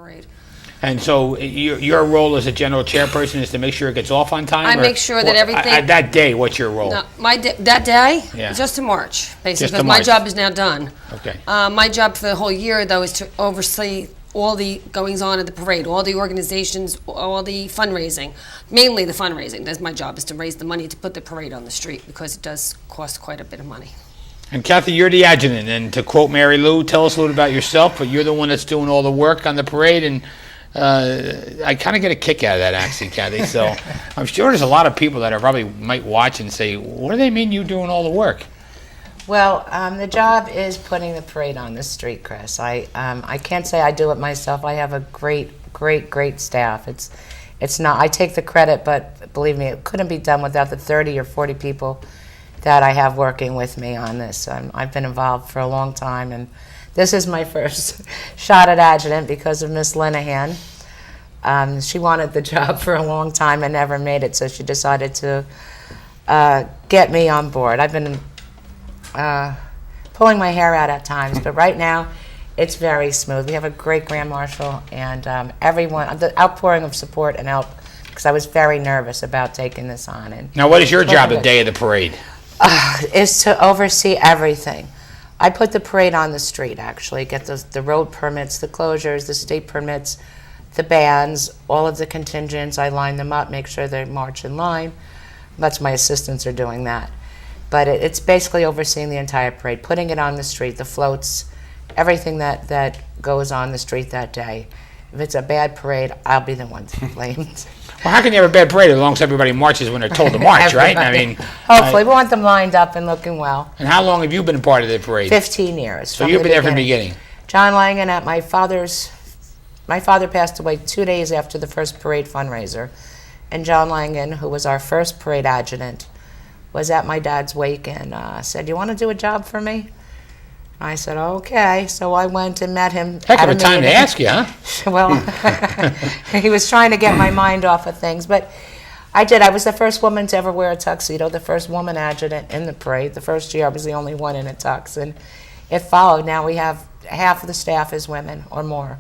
parade. And so your role as a general chairperson is to make sure it gets off on time? I make sure that everything... That day, what's your role? No, that day? Yeah. Just to March, basically, Just to because my March. job is now done. Okay. My job for the whole year, though, is to oversee all the goings-on at the parade, all the organizations, all the fundraising, mainly the fundraising. That's my job, is to raise the money to put the parade on the street, because it does cost quite a bit of money. And Kathy, you're the adjutant, and to quote Mary Lou, tell us a little about yourself, but you're the one that's doing all the work on the parade, and I kind of get a kick out of that, actually, Kathy. So I'm sure there's a lot of people that are probably might watch and say, what do they mean you doing all the work? Well, the job is putting the parade on the street, Chris. I can't say I do it myself. I have a great staff. It's not, I take the credit, but believe me, it couldn't be done without the 30 or 40 people that I have working with me on this. I've been involved for a long time, and this is my first shot at adjutant because of Miss Linehan. She wanted the job for a long time and never made it, so she decided to get me on board. I've been pulling my hair out at times, but right now it's very smooth. We have a great Grand Marshal, and everyone, the outpouring of support and help, because I was very nervous about taking this on. And Now, what is your job the day of the parade? Is to oversee everything. I put the parade on the street, actually, get the road permits, the closures, the state permits, the bands, all of the contingents. I line them up, make sure they march in line. That's my assistants are doing that. But it's basically overseeing the entire parade, putting it on the street, the floats, everything that goes on the street that day. If it's a bad parade, I'll be the one to be blamed. Well, how can you have a bad parade as long as everybody marches when they're told to march, right? I mean, hopefully, we want them lined up and looking well. And how long have you been a part of the parade? 15 years. So you've been there from the beginning. John Langen at my father passed away 2 days after the first parade fundraiser, and John Langen, who was our first parade adjutant, was at my dad's wake and said, "You want to do a job for me?" I said, "Okay." So I went and met him. Heck of a time to ask you, huh? Well, he was trying to get my mind off of things, but I did. I was the first woman to ever wear a tuxedo, the first woman adjutant in the parade. The first year I was the only one in a tux, and it followed. Now we have half of the staff is women or more,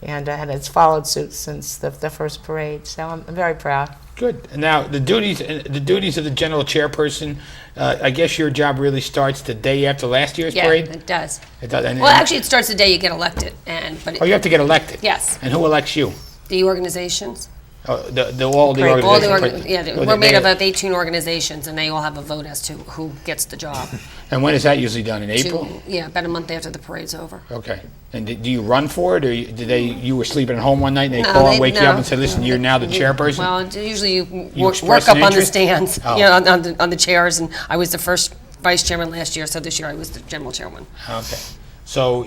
and it's followed suit since the first parade. So I'm very proud. Good. Now the duties of the general chairperson. I guess your job really starts the day after last year's parade. Yeah, it does. It does. Well, actually, it starts the day you get elected, Oh, you have to get elected. Yes. And who elects you? The organizations. Oh, all the Great. organizations. We're made up of 18 organizations, and they all have a vote as to who gets the job. And when is that usually done? In April? About a month after the parade's over. Okay. And do you run for it, or you were sleeping at home one night and they call and wake you up and say, "Listen, you're now the chairperson"? Well, usually you express work an up on the interest? stands, Oh. on the chairs, and I was the first vice chairman last year, so this year I was the general chairman. Okay. So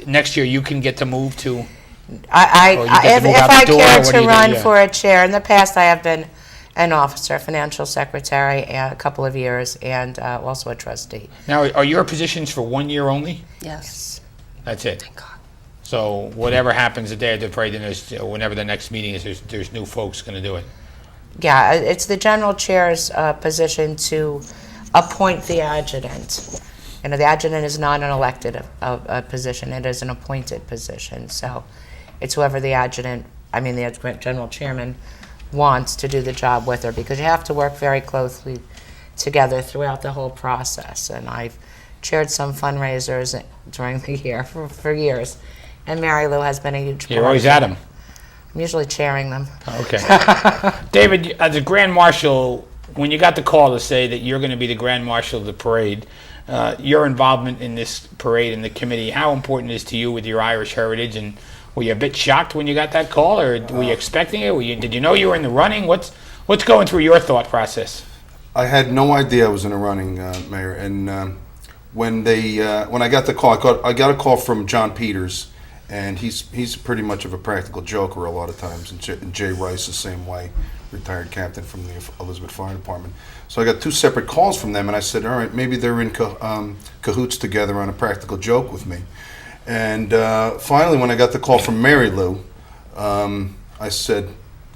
next year you can get to move to. If I care to run Yeah. for a chair, in the past I have been an officer, financial secretary, a couple of years, and also a trustee. Now, are your positions for 1 year only? Yes. That's it. Thank God. So whatever happens the day of the parade, then whenever the next meeting is, there's new folks going to do it. Yeah, it's the general chair's position to appoint the adjutant. You know, the adjutant is not an elected position; it is an appointed position. So, it's whoever the general chairman wants to do the job with her, because you have to work very closely together throughout the whole process. And I've chaired some fundraisers during the year for years, and Mary Lou has been a huge part. You're always at them. I'm usually chairing them. Okay. David, as a Grand Marshal, when you got the call to say that you're going to be the Grand Marshal of the parade, your involvement in this parade and the committee, how important it is to you with your Irish heritage? And were you a bit shocked when you got that call, or were you expecting it? Did you know you were in the running? What's going through your thought process? I had no idea I was in the running, Mayor. And when I got the call, I got a call from John Peters, and he's pretty much of a practical joker a lot of times, and Jay Rice the same way, retired captain from the Elizabeth Fire Department. So I got two separate calls from them, and I said, all right, maybe they're in cahoots together on a practical joke with me. And finally, when I got the call from Mary Lou, I said,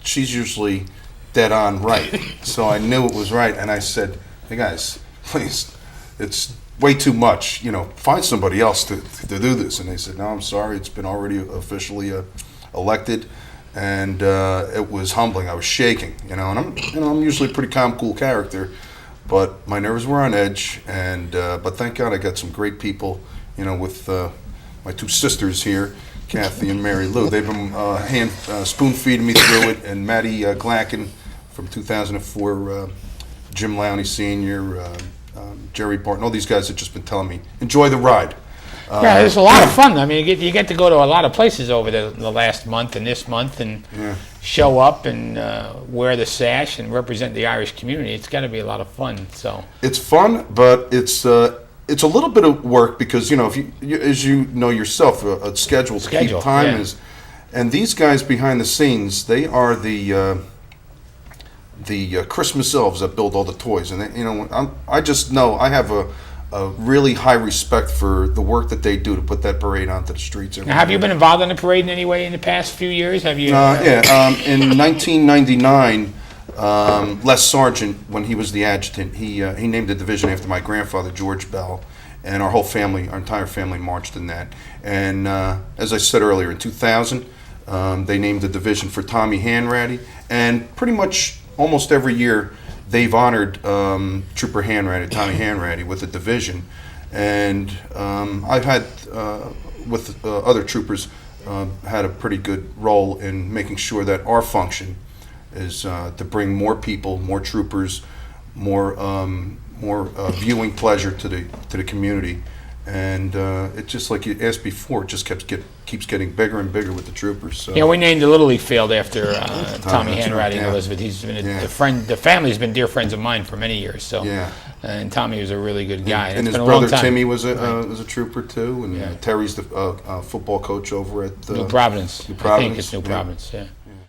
she's usually dead on right. So I knew it was right, and I said, hey guys, please, it's way too much, find somebody else to do this. And they said, no, I'm sorry, it's been already officially elected, and it was humbling. I was shaking, and I'm usually a pretty calm, cool character, but my nerves were on edge. And but thank God I got some great people, with my two sisters here, Kathy and Mary Lou. They've been spoon feeding me through it, and Maddie Glacken from 2004, Jim Lowney Sr., Jerry Barton, all these guys have just been telling me, enjoy the ride. Yeah, it's a lot of fun. I mean, you get to go to a lot of places over the last month and this month, and show up and wear the sash and represent the Irish community. It's got to be a lot of fun. So It's fun, but it's a little bit of work because if you as you know yourself, a schedule to keep time yeah. is, and these guys behind the scenes, they are the Christmas elves that build all the toys, and I just know I have a really high respect for the work that they do to put that parade onto the streets. now, have you been involved in the parade in any way in the past few years? Have you? In 1999, Les Sargent, when he was the adjutant, he named the division after my grandfather, George Bell, and our entire family marched in that. And as I said earlier, in 2000, they named the division for Tommy Hanratty, and pretty much almost every year they've honored Trooper Hanratty, Tommy Hanratty, with a division. And I've had, with other troopers, had a pretty good role in making sure that our function is to bring more people, more troopers, more viewing pleasure to the community. And it just, like you asked before, it just keeps getting bigger and bigger with the troopers. So. Yeah, we named the Little League field after Tommy that's Hanratty right, and yeah. Elizabeth. He's been Yeah. a friend. The family's been dear friends of mine for many years. So, Yeah. And Tommy was a really good guy. And It's his been a long brother time. Timmy was a trooper too, and Yeah. Terry's the football coach over at New Providence. New I think Providence, it's New yeah. Providence. Yeah.